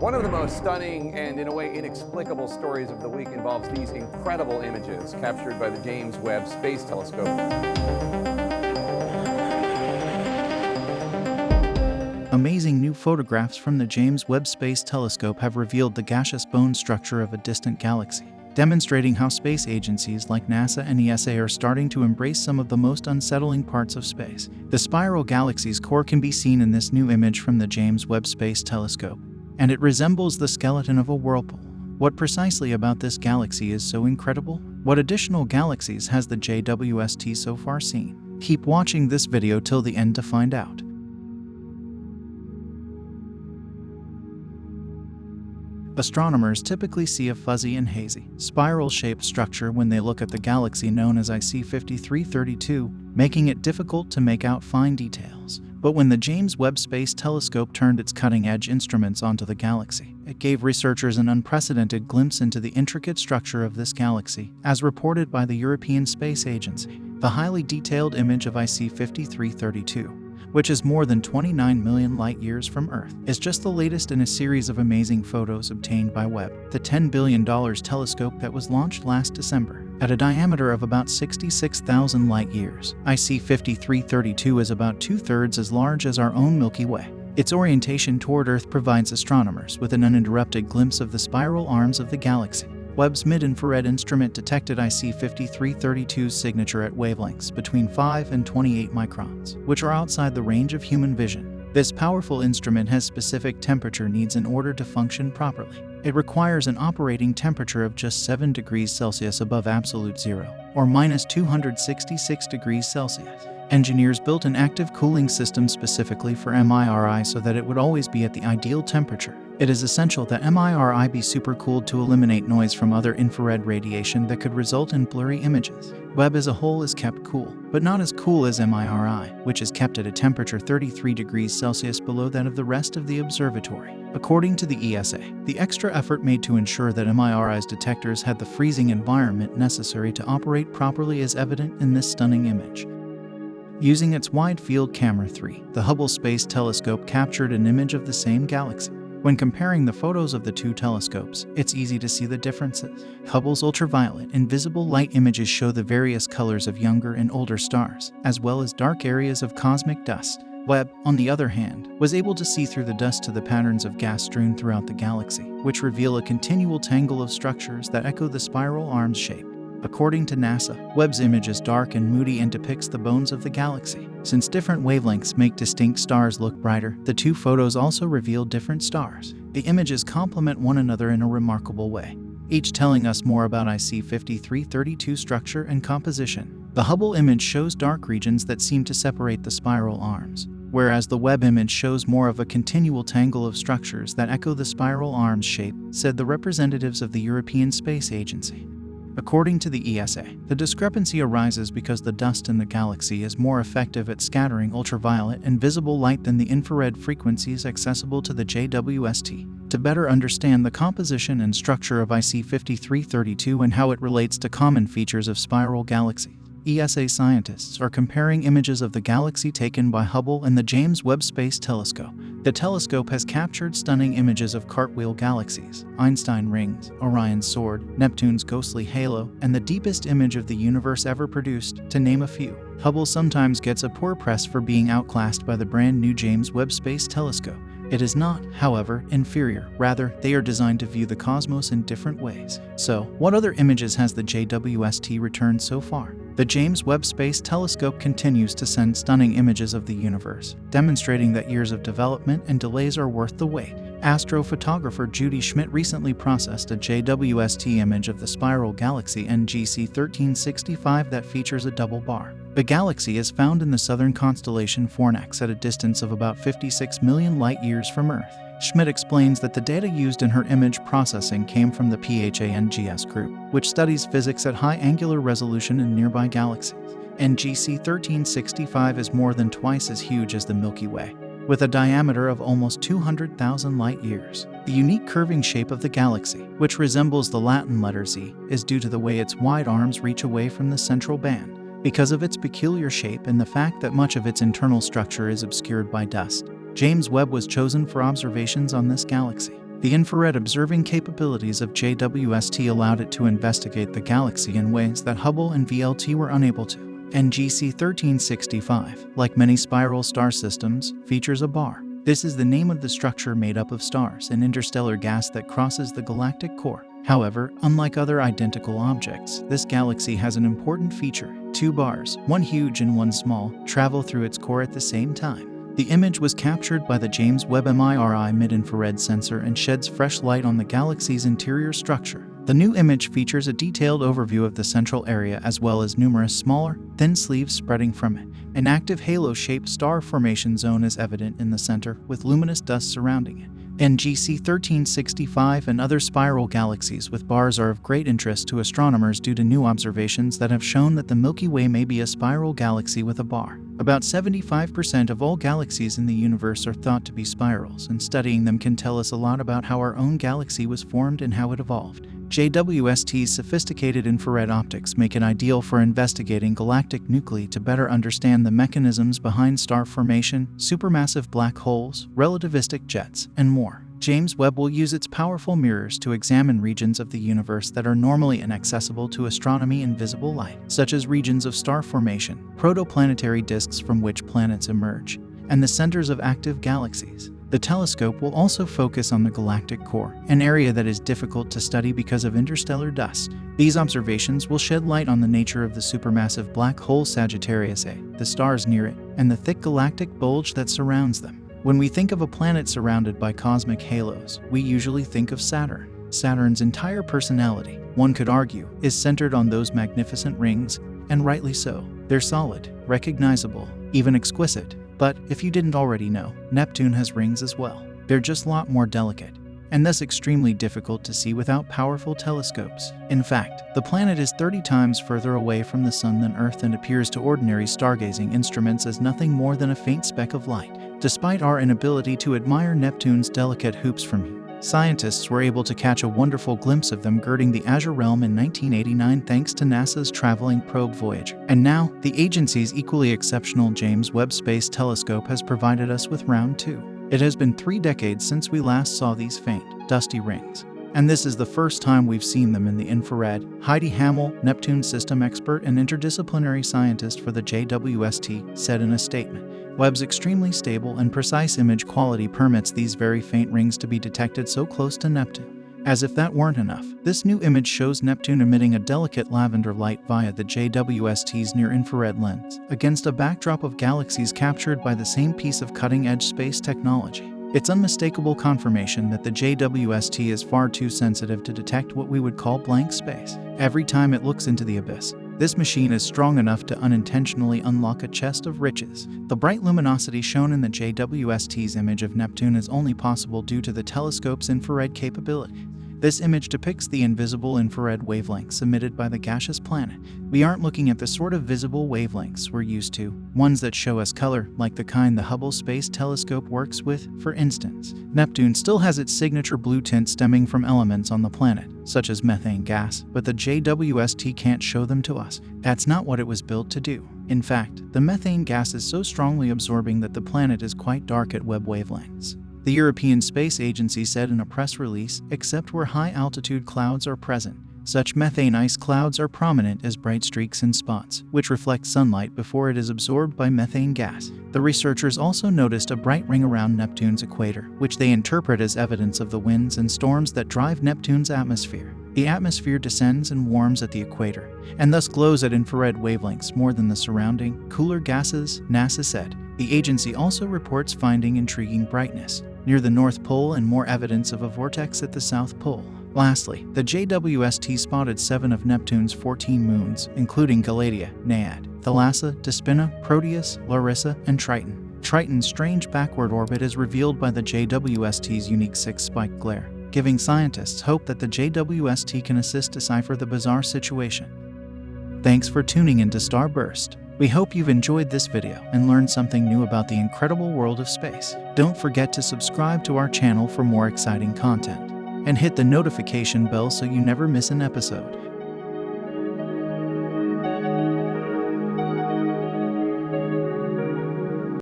One of the most stunning and, in a way, inexplicable stories of the week involves these incredible images captured by the James Webb Space Telescope. Amazing new photographs from the James Webb Space Telescope have revealed the gaseous bone structure of a distant galaxy, demonstrating how space agencies like NASA and ESA are starting to embrace some of the most unsettling parts of space. The spiral galaxy's core can be seen in this new image from the James Webb Space Telescope, and it resembles the skeleton of a whirlpool. What precisely about this galaxy is so incredible? What additional galaxies has the JWST so far seen? Keep watching this video till the end to find out. Astronomers typically see a fuzzy and hazy, spiral-shaped structure when they look at the galaxy known as IC 5332, making it difficult to make out fine details. But when the James Webb Space Telescope turned its cutting-edge instruments onto the galaxy, it gave researchers an unprecedented glimpse into the intricate structure of this galaxy, as reported by the European Space Agency. The highly detailed image of IC 5332, which is more than 29 million light-years from Earth, is just the latest in a series of amazing photos obtained by Webb, the $10 billion telescope that was launched last December. At a diameter of about 66,000 light-years, IC 5332 is about two-thirds as large as our own Milky Way. Its orientation toward Earth provides astronomers with an uninterrupted glimpse of the spiral arms of the galaxy. Webb's mid-infrared instrument detected IC 5332's signature at wavelengths between 5 and 28 microns, which are outside the range of human vision. This powerful instrument has specific temperature needs in order to function properly. It requires an operating temperature of just 7 degrees Celsius above absolute zero, or minus 266 degrees Celsius. Engineers built an active cooling system specifically for MIRI so that it would always be at the ideal temperature. It is essential that MIRI be supercooled to eliminate noise from other infrared radiation that could result in blurry images. Webb as a whole is kept cool, but not as cool as MIRI, which is kept at a temperature 33 degrees Celsius below that of the rest of the observatory. According to the ESA, the extra effort made to ensure that MIRI's detectors had the freezing environment necessary to operate properly is evident in this stunning image. Using its wide-field camera 3, the Hubble Space Telescope captured an image of the same galaxy. When comparing the photos of the two telescopes, it's easy to see the differences. Hubble's ultraviolet and visible light images show the various colors of younger and older stars, as well as dark areas of cosmic dust. Webb, on the other hand, was able to see through the dust to the patterns of gas strewn throughout the galaxy, which reveal a continual tangle of structures that echo the spiral arms shape. According to NASA, Webb's image is dark and moody and depicts the bones of the galaxy. Since different wavelengths make distinct stars look brighter, the two photos also reveal different stars. The images complement one another in a remarkable way, each telling us more about IC 5332 structure and composition. The Hubble image shows dark regions that seem to separate the spiral arms, whereas the Webb image shows more of a continual tangle of structures that echo the spiral arms shape, said the representatives of the European Space Agency. According to the ESA, the discrepancy arises because the dust in the galaxy is more effective at scattering ultraviolet and visible light than the infrared frequencies accessible to the JWST. To better understand the composition and structure of IC 5332 and how it relates to common features of spiral galaxies, ESA scientists are comparing images of the galaxy taken by Hubble and the James Webb Space Telescope. The telescope has captured stunning images of cartwheel galaxies, Einstein rings, Orion's sword, Neptune's ghostly halo, and the deepest image of the universe ever produced, to name a few. Hubble sometimes gets a poor press for being outclassed by the brand new James Webb Space Telescope. It is not, however, inferior. Rather, they are designed to view the cosmos in different ways. So, what other images has the JWST returned so far? The James Webb Space Telescope continues to send stunning images of the universe, demonstrating that years of development and delays are worth the wait. Astrophotographer Judy Schmidt recently processed a JWST image of the spiral galaxy NGC 1365 that features a double bar. The galaxy is found in the southern constellation Fornax at a distance of about 56 million light-years from Earth. Schmidt explains that the data used in her image processing came from the PHANGS group, which studies physics at high angular resolution in nearby galaxies. NGC 1365 is more than twice as huge as the Milky Way, with a diameter of almost 200,000 light-years. The unique curving shape of the galaxy, which resembles the Latin letter Z, is due to the way its wide arms reach away from the central band. Because of its peculiar shape and the fact that much of its internal structure is obscured by dust, James Webb was chosen for observations on this galaxy. The infrared observing capabilities of JWST allowed it to investigate the galaxy in ways that Hubble and VLT were unable to. NGC 1365, like many spiral star systems, features a bar. This is the name of the structure made up of stars and interstellar gas that crosses the galactic core. However, unlike other identical objects, this galaxy has an important feature. Two bars, one huge and one small, travel through its core at the same time. The image was captured by the James Webb MIRI mid-infrared sensor and sheds fresh light on the galaxy's interior structure. The new image features a detailed overview of the central area as well as numerous smaller, thin sleeves spreading from it. An active halo-shaped star formation zone is evident in the center, with luminous dust surrounding it. NGC 1365 and other spiral galaxies with bars are of great interest to astronomers due to new observations that have shown that the Milky Way may be a spiral galaxy with a bar. About 75% of all galaxies in the universe are thought to be spirals, and studying them can tell us a lot about how our own galaxy was formed and how it evolved. JWST's sophisticated infrared optics make it ideal for investigating galactic nuclei to better understand the mechanisms behind star formation, supermassive black holes, relativistic jets, and more. James Webb will use its powerful mirrors to examine regions of the universe that are normally inaccessible to astronomy and visible light, such as regions of star formation, protoplanetary disks from which planets emerge, and the centers of active galaxies. The telescope will also focus on the galactic core, an area that is difficult to study because of interstellar dust. These observations will shed light on the nature of the supermassive black hole Sagittarius A, the stars near it, and the thick galactic bulge that surrounds them. When we think of a planet surrounded by cosmic halos, we usually think of Saturn. Saturn's entire personality, one could argue, is centered on those magnificent rings, and rightly so. They're solid, recognizable, even exquisite. But if you didn't already know, Neptune has rings as well. They're just a lot more delicate, and thus extremely difficult to see without powerful telescopes. In fact, the planet is 30 times further away from the Sun than Earth and appears to ordinary stargazing instruments as nothing more than a faint speck of light. Despite our inability to admire Neptune's delicate hoops from here, scientists were able to catch a wonderful glimpse of them girding the azure realm in 1989 thanks to NASA's traveling probe Voyager. And now, the agency's equally exceptional James Webb Space Telescope has provided us with round 2. It has been 3 decades since we last saw these faint, dusty rings. And this is the first time we've seen them in the infrared. Heidi Hammel, Neptune system expert and interdisciplinary scientist for the JWST, said in a statement, "Webb's extremely stable and precise image quality permits these very faint rings to be detected so close to Neptune." As if that weren't enough, this new image shows Neptune emitting a delicate lavender light via the JWST's near-infrared lens, against a backdrop of galaxies captured by the same piece of cutting-edge space technology. It's unmistakable confirmation that the JWST is far too sensitive to detect what we would call blank space. Every time it looks into the abyss, this machine is strong enough to unintentionally unlock a chest of riches. The bright luminosity shown in the JWST's image of Neptune is only possible due to the telescope's infrared capability. This image depicts the invisible infrared wavelengths emitted by the gaseous planet. We aren't looking at the sort of visible wavelengths we're used to, ones that show us color, like the kind the Hubble Space Telescope works with, for instance. Neptune still has its signature blue tint stemming from elements on the planet, such as methane gas, but the JWST can't show them to us. That's not what it was built to do. In fact, the methane gas is so strongly absorbing that the planet is quite dark at Webb wavelengths. The European Space Agency said in a press release, except where high-altitude clouds are present. Such methane ice clouds are prominent as bright streaks and spots, which reflect sunlight before it is absorbed by methane gas. The researchers also noticed a bright ring around Neptune's equator, which they interpret as evidence of the winds and storms that drive Neptune's atmosphere. The atmosphere descends and warms at the equator, and thus glows at infrared wavelengths more than the surrounding, cooler gases, NASA said. The agency also reports finding intriguing brightness near the North Pole and more evidence of a vortex at the South Pole. Lastly, the JWST spotted 7 of Neptune's 14 moons, including Galatea, Naiad, Thalassa, Despina, Proteus, Larissa, and Triton. Triton's strange backward orbit is revealed by the JWST's unique 6-spike glare, giving scientists hope that the JWST can assist decipher the bizarre situation. Thanks for tuning into StarBurst. We hope you've enjoyed this video and learned something new about the incredible world of space. Don't forget to subscribe to our channel for more exciting content, and hit the notification bell so you never miss an episode.